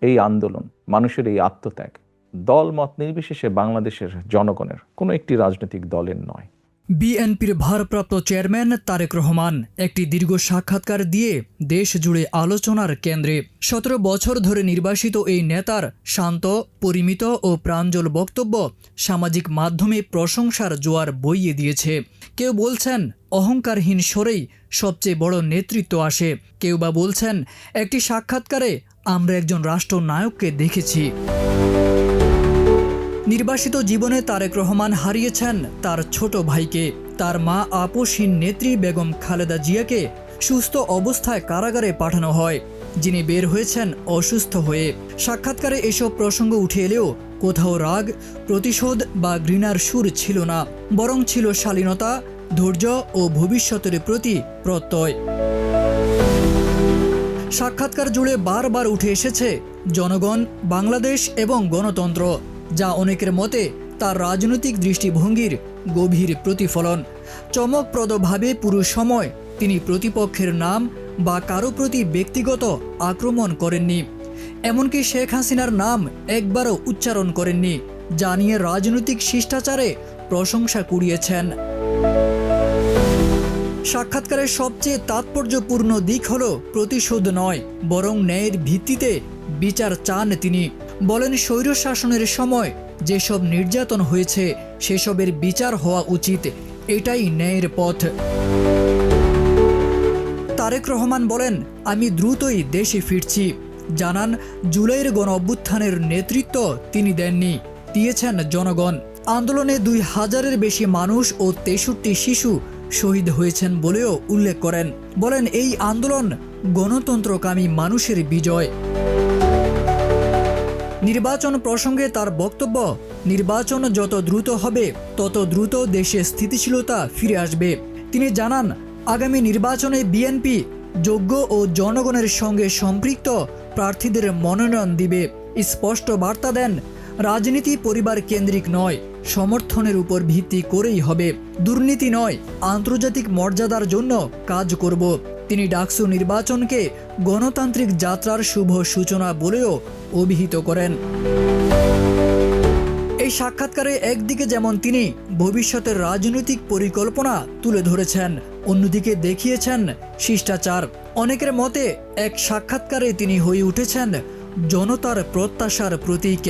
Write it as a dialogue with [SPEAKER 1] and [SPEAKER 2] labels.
[SPEAKER 1] এই আন্দোলন, মানুষের এই আত্মত্যাগ দল মত নির্বিশেষে বাংলাদেশের জনগণের কোনো একটি রাজনৈতিক দলের নয়।
[SPEAKER 2] বিএনপির ভারপ্রাপ্ত চেয়ারম্যান তারেক রহমান একটি দীর্ঘ সাক্ষাৎকার দিয়ে দেশ জুড়ে আলোচনার কেন্দ্রে। 17 বছর ধরে নির্বাসিত এই নেতার শান্ত, পরিমিত ও প্রাঞ্জল বক্তব্য সামাজিক মাধ্যমে প্রশংসার জোয়ার বইয়ে দিয়েছে। কেউ বলছেন অহংকারহীন স্বরেই সবচেয়ে বড় নেতৃত্ব আসে, কেউ বা বলছেন একটি সাক্ষাৎকারে আমরা একজন রাষ্ট্রনায়ককে দেখেছি। নির্বাসিত জীবনে তারেক রহমান হারিয়েছেন তার ছোট ভাইকে। তার মা আপসহীন নেত্রী বেগম খালেদা জিয়াকে সুস্থ অবস্থায় কারাগারে পাঠানো হয়, যিনি বের হয়েছেন অসুস্থ হয়ে। সাক্ষাৎকারে এসব প্রসঙ্গ উঠে এলেও কোথাও রাগ, প্রতিশোধ বা ঘৃণার সুর ছিল না, বরং ছিল শালীনতা, ধৈর্য ও ভবিষ্যতের প্রতি প্রত্যয়। সাক্ষাৎকার জুড়ে বারবার উঠে এসেছে জনগণ, বাংলাদেশ এবং গণতন্ত্র, যা অনেকের মতে তার রাজনৈতিক দৃষ্টিভঙ্গির গভীর প্রতিফলন। চমকপ্রদভাবে পুরো সময় তিনি প্রতিপক্ষের নাম বা কারো প্রতি ব্যক্তিগত আক্রমণ করেননি, এমনকি শেখ হাসিনার নাম একবারও উচ্চারণ করেননি, যা নিয়ে রাজনৈতিক শিষ্টাচারে প্রশংসা কুড়িয়েছেন। সাক্ষাৎকারের সবচেয়ে তাৎপর্যপূর্ণ দিক হল প্রতিশোধ নয়, বরং ন্যায়ের ভিত্তিতে বিচার চান তিনি। বলেন, স্বৈরশাসনের সময় যেসব নির্যাতন হয়েছে সেসবের বিচার হওয়া উচিত, এটাই ন্যায়ের পথ। তারেক রহমান বলেন, আমি দ্রুতই দেশে ফিরছি। জানান, জুলাইয়ের গণঅভ্যুত্থানের নেতৃত্ব তিনি দেননি, দিয়েছেন জনগণ। আন্দোলনে 2000-এর বেশি মানুষ ও 63 শিশু শহীদ হয়েছেন বলেও উল্লেখ করেন। বলেন, এই আন্দোলন গণতন্ত্রকামী মানুষের বিজয়। নির্বাচন প্রসঙ্গে তার বক্তব্য, নির্বাচন যত দ্রুত হবে তত দ্রুত দেশে স্থিতিশীলতা ফিরে আসবে। তিনি জানান, আগামী নির্বাচনে বিএনপি যোগ্য ও জনগণের সঙ্গে সম্পৃক্ত প্রার্থীদের মনোনয়ন দিবে। স্পষ্ট বার্তা দেন, রাজনীতি পরিবার কেন্দ্রিক নয়, সমর্থনের উপর ভিত্তি করেই হবে। দুর্নীতি নয়, আন্তর্জাতিক মর্যাদার জন্য কাজ করব। তিনি ডাকসু নির্বাচনকে গণতান্ত্রিক যাত্রার শুভ সূচনা বলেও অভিহিত করেন। এই সাক্ষাৎকারে একদিকে যেমন তিনি ভবিষ্যতের রাজনৈতিক পরিকল্পনা তুলে ধরেছেন, অন্যদিকে দেখিয়েছেন শিষ্টাচার। অনেকের মতে এক সাক্ষাৎকারে তিনি হয়ে উঠেছেন জনতার প্রত্যাশার প্রতীক।